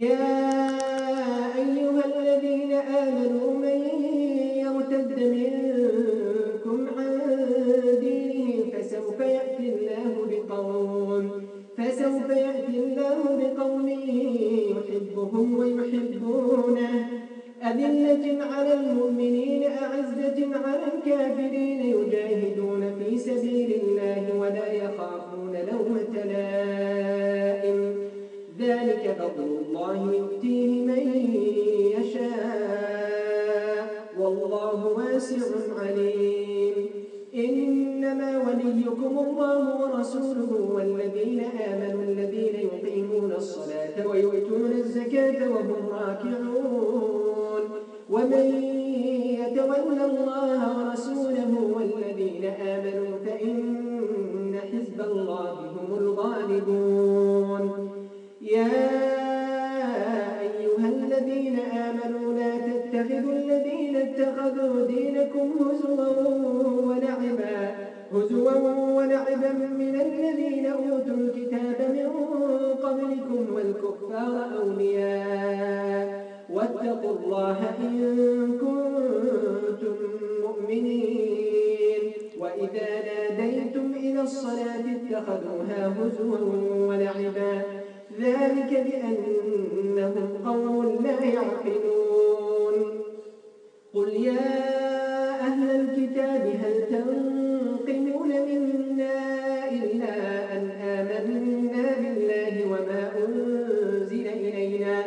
يا أيها الذين آمنوا من يرتد منكم عن دينه فسوف يأتي الله بقوم يحبهم ويحبونه أذلة على المؤمنين أعزة على الكافرين يجاهدون في سبيل الله ولا يخافون لومة لائم ذلك فضل الله يؤتيه من يشاء والله واسع عليم إنما وليكم الله ورسوله والذين آمنوا الذين يقيمون الصلاة ويؤتون الزكاة وهم راكعون ومن يتول الله ورسوله والذين آمنوا فإن حزب الله هم الغالبون يا أيها الذين آمنوا لا تتخذوا الذين اتخذوا دينكم هزوا ولعبا من الذين أوتوا الكتاب من قبلكم والكفار أولياء واتقوا الله إن كنتم مؤمنين وإذا ناديتم إلى الصلاة اتخذوها هزوا ولعبا ذلك بأنهم قوم لا يعقلون قل يا أهل الكتاب هل تنقمون منا إلا أن آمنا بالله وما أنزل إلينا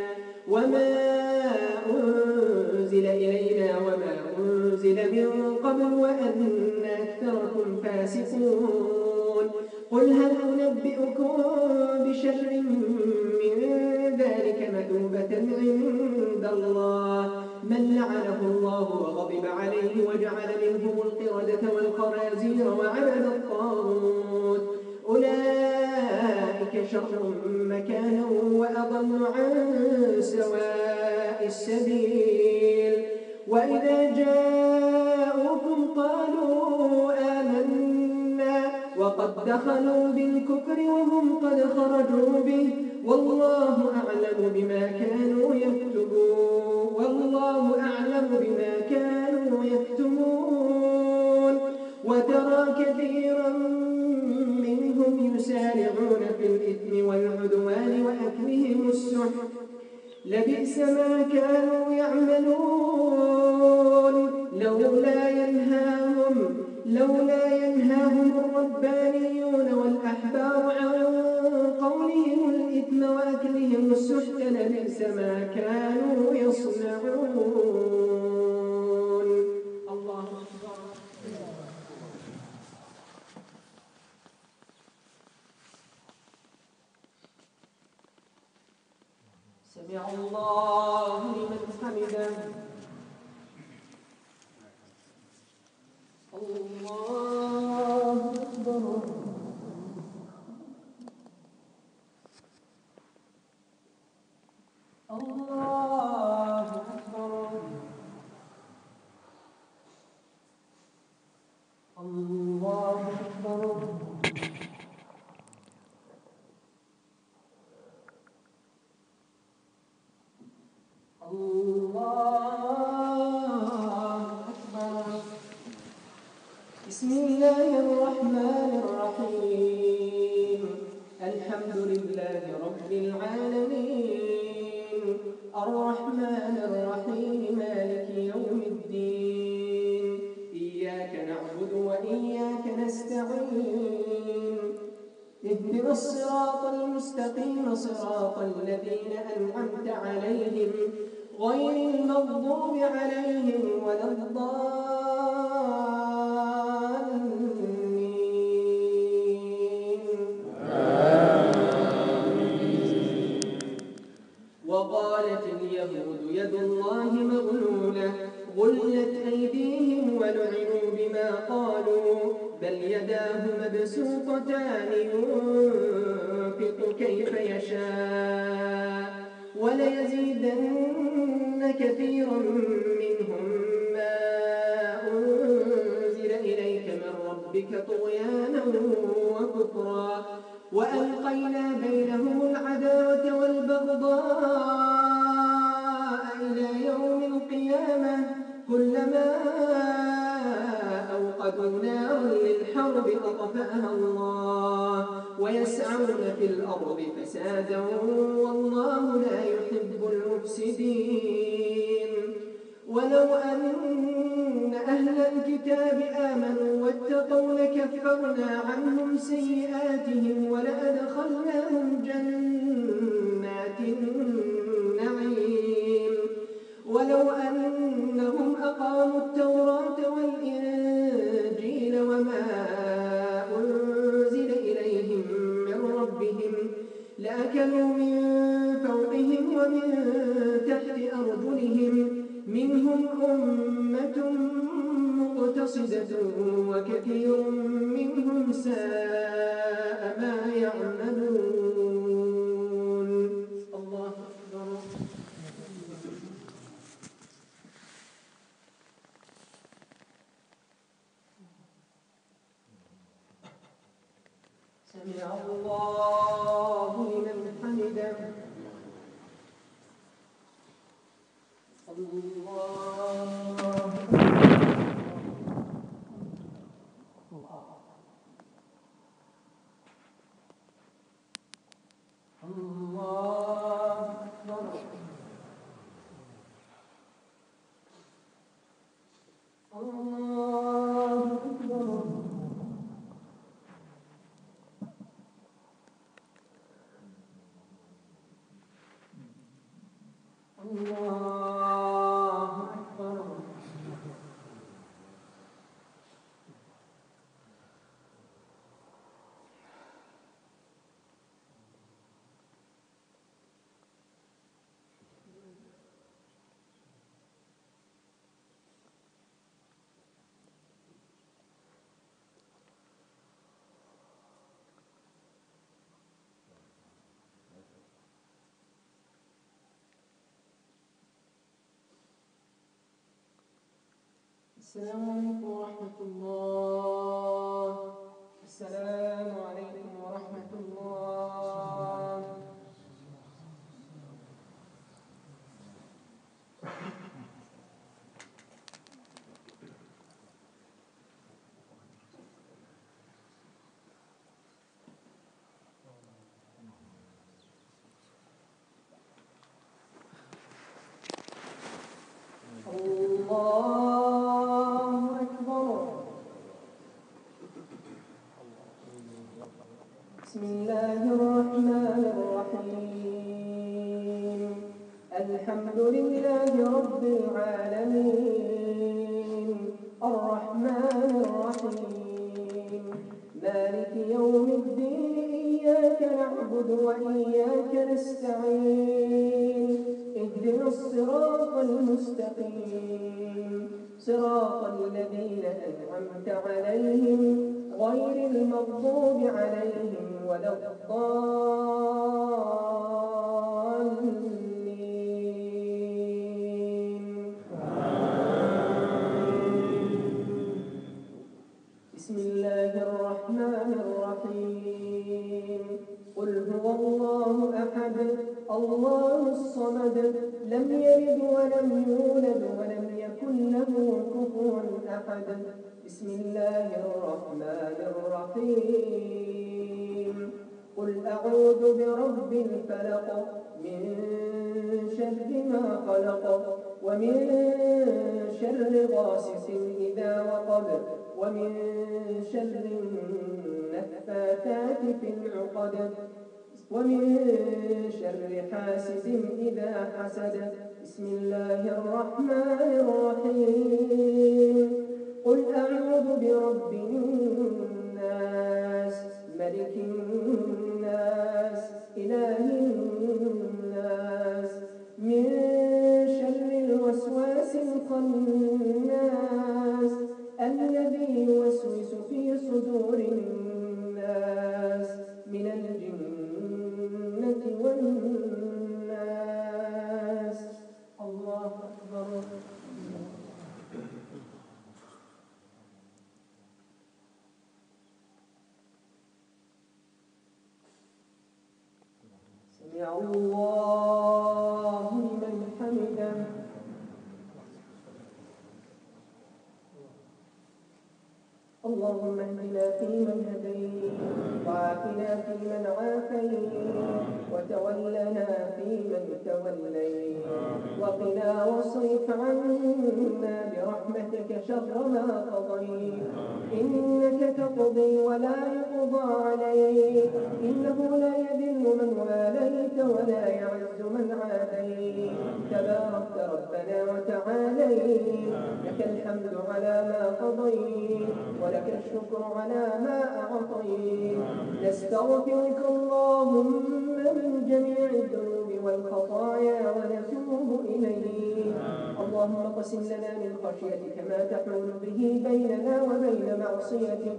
وما أنزل من قبل وأن أكثركم فاسقون قل هل أنبئكم بشر من ذلك مثوبة عند الله من لعنه الله وغضب عليه وجعل منهم القردة والخنازير وعبد الطاغوت أولئك شر مكانا وأضل عن سواء السبيل وإذا جاءوكم قالوا آمنا وقد دخلوا بالكفر وهم قد خرجوا به والله أعلم بما كانوا يكتمون وترى كثيرا منهم يسارعون في الإثم والعدوان وأكلهم السحت لبئس ما كانوا يعملون لولا ينهاهم الربانيون والأحبار عن قولهم الإثم وأكلهم السحت لبئس ما كانوا يصنعون. الله أكبر. سمع الله لمن حمده. الله أكبر. الله أكبر. الله أكبر. بسم الله الرحمن الرحيم الحمد لله رب العالمين الرحمن الرحيم مالك يوم الدين إياك نعبد وإياك نستعين اهدنا الصراط المستقيم صراط الذين أنعمت عليهم غير المغضوب عليهم ولا الضالين. وقالت اليهود يد الله مغلولة غلت أيديهم ولعنوا بما قالوا بل يداه مبسوطتان ينفق كيف يشاء وليزيدن كثيرا منهم ما أنزل إليك من ربك طغيانا وكفرا وألقينا بينهم العداوة والبغضاء فأطفأها الله ويسعون في الأرض فسادا والله لا يحب المفسدين. ولو أن أهل الكتاب آمنوا واتقوا لكفرنا عنهم سيئاتهم ولأدخلناهم جنات النعيم. ولو أنهم أقاموا التوراة والإنجيل وما أنزل إليهم من ربهم لأكلوا من فوقهم ومن تحت أرجلهم منهم أمة مقتصدة وكثير منهم ساء ما يعملون. الله أكبر. سمع الله لمن حمده. السلام عليكم ورحمة الله. السلام عليكم ورحمة الله. بسم الله الرحمن الرحيم. الحمد لله رب العالمين الرحمن الرحيم مالك يوم الدين إياك نعبد وإياك نستعين اهدنا الصراط المستقيم صراط الذين أنعمت عليهم غير المغضوب عليهم ولا الضالين. بسم الله الرحمن الرحيم. قل هو الله أحد الله الصمد لم يلد ولم يولد ولم يكن له كفوا أحد. بسم الله الرحمن الرحيم. قل أعوذ برب الفلق من شر ما خلق ومن شر غاسق إذا وقب ومن شر النفاثات في العقد ومن شر حاسد إذا حسد. بسم الله الرحمن الرحيم. قل أعوذ برب الناس ملك الناس إله الناس من شر الوسواس الخناس الذي يوسوس في صدور الناس من الجنة والناس. الله أكبر. سمع الله لمن حمده. فيمن هديت وعافنا فيمن عافيت وتولنا فيمن توليت وقنا واصرف عنا برحمتك شر ما قضيت إنك تقضي ولا يقضى عليك إنه لا يذل من واليت ولا يعز من عاديت تباركت ربنا وتعاليت لك الحمد على ما قضيت ولك الشكر على ما أعطيت نستغفرك اللهم من جميع الذنوب والخطايا ونتوب إليك اللهم اقسم لنا من خشيتك ما تحول به بيننا وبين معصيتك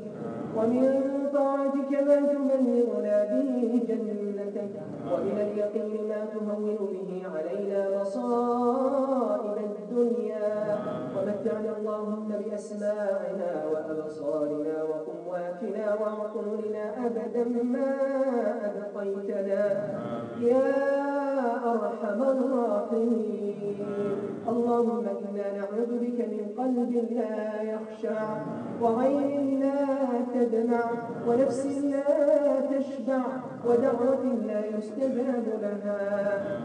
ومن طاعتك ما تبلغنا به جنتك ومن اليقين ما تهون به علينا مصائب الدنيا ومتعنا اللهم بأسماعنا وأبصارنا وقواتنا وعقولنا أبدا ما أبقيتنا يا أرحم الراحمين اللهم إنا نعوذ بك من قلب لا يخشع وعين لا تدمع ونفس لا تشبع ودعوة لا يستجاب لها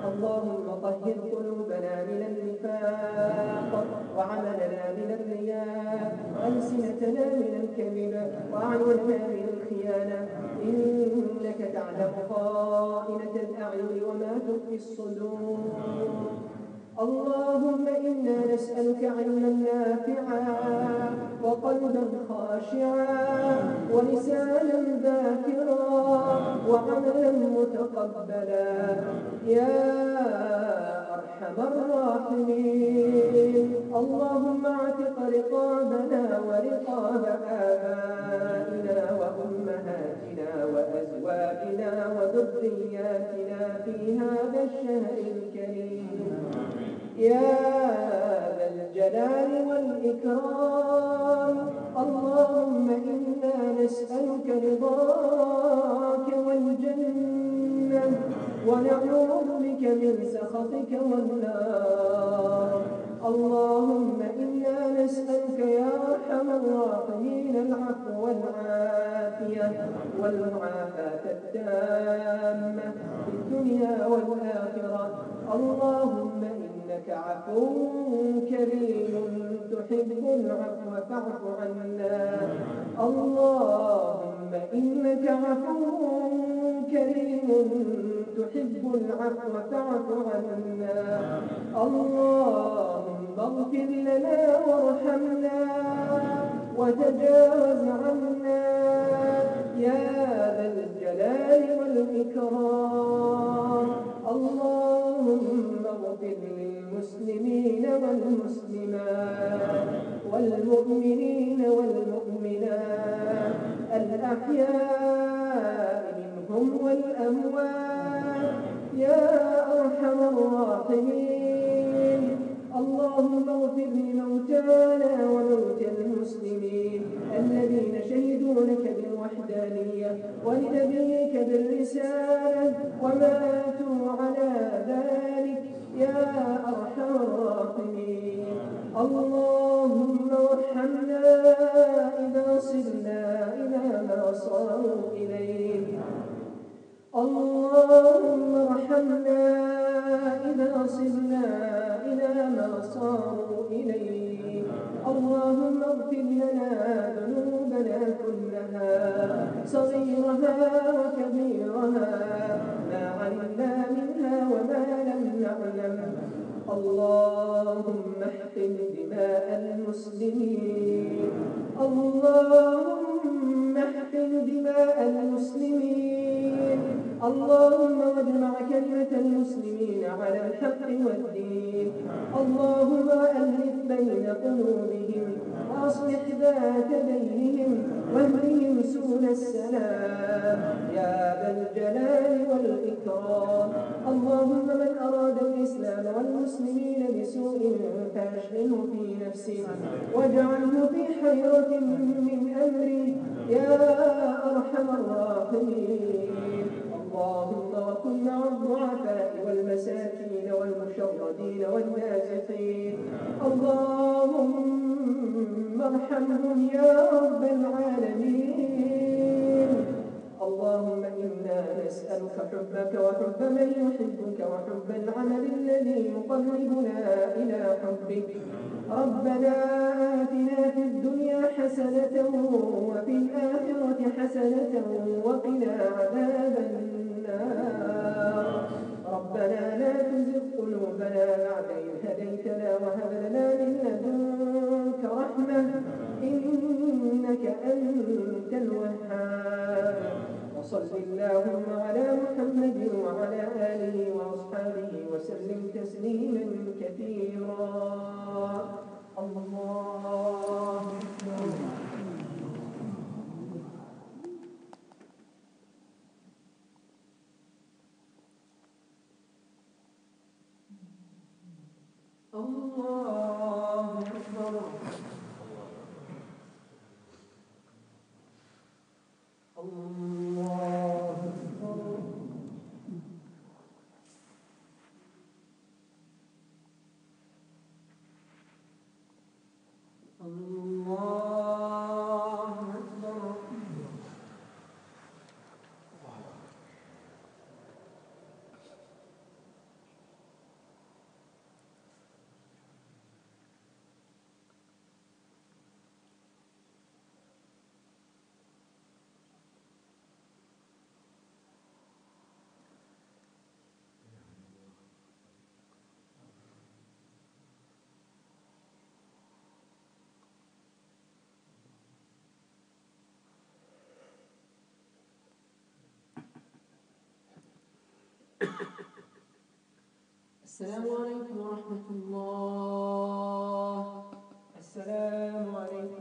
اللهم طهر قلوبنا من النفاق وعملنا من الرياء وألسنتنا من الكذب وأعيننا من الخيانة إنك تعلم خائنة الأعين وما تخفي الصدور اللهم إنا نسألك علما نافعا وقلبا خاشعا ولسانا ذاكرا وعملا متقبلا يا أرحم الراحمين اللهم اعتق رقابنا ورقاب آبائنا وأمهاتنا وأزواجنا وذرياتنا في هذا الشهر الكريم يا ذا الجلال والإكرام اللهم إنا نسألك رضاك والجنة ونعوذ بك من سخطك والنار اللهم إنا نسألك يا أرحم الراحمين العفو والعافية والمعافاة التامة في الدنيا والآخرة اللهم إنك عفو كريم تحب العفو فاعف عنا اللهم إنك عفو كريم تحب العفو فاعف عنا اللهم اغفر لنا وارحمنا وتجاوز عنا يا ذا الجلال والإكرام اللهم اغفر للمسلمين والمسلمات والمؤمنين والمؤمنات الأحياء منهم والأموات يا أرحم الراحمين اللهم اغفر لموتانا وموتى المسلمين الذين شهدوا لك بالوحدانية ولنبيك بالرسالة وماتوا على ذلك يا أرحم الراحمين اللهم ارحمنا إذا صرنا إلى ما صاروا إليه اللهم ارحمنا إذا صرنا إلى ما صاروا إليه اللهم اغفر لنا ذنوبنا كلها صغيرها وكبيرها ما علمنا منها وما لم نعلم اللهم احقن دماء المسلمين اللهم احقن دماء المسلمين اللهم واجمع كلمة المسلمين على الحق والدين اللهم ألف بين قلوبهم وأصلح ذات بينهم واهدهم سبل السلام يا ذا الجلال والإكرام اللهم من أراد الإسلام والمسلمين بسوء فاشغله في نفسه واجعله في حيرة من أمره يا أرحم الراحمين اللهم وكن مع الضعفاء والمساكين والمشردين والنازحين اللهم ارحمهم يا رب العالمين إنا نسألك حبك وحب من يحبك وحب العمل الذي يقربنا إلى حبك. ربنا آتنا في الدنيا حسنة وفي الآخرة حسنة وقنا عذاب النار. ربنا لا تزغ قلوبنا بعد إذ هديتنا وهب لنا من لدنك رحمة إنك أنت الوهاب. وصل اللهم على محمد وعلى آله وأصحابه وسلم تسليما كثيرا. الله أكبر. الله أكبر. الله أكبر. الله أكبر. السلام عليكم ورحمة الله. السلام عليكم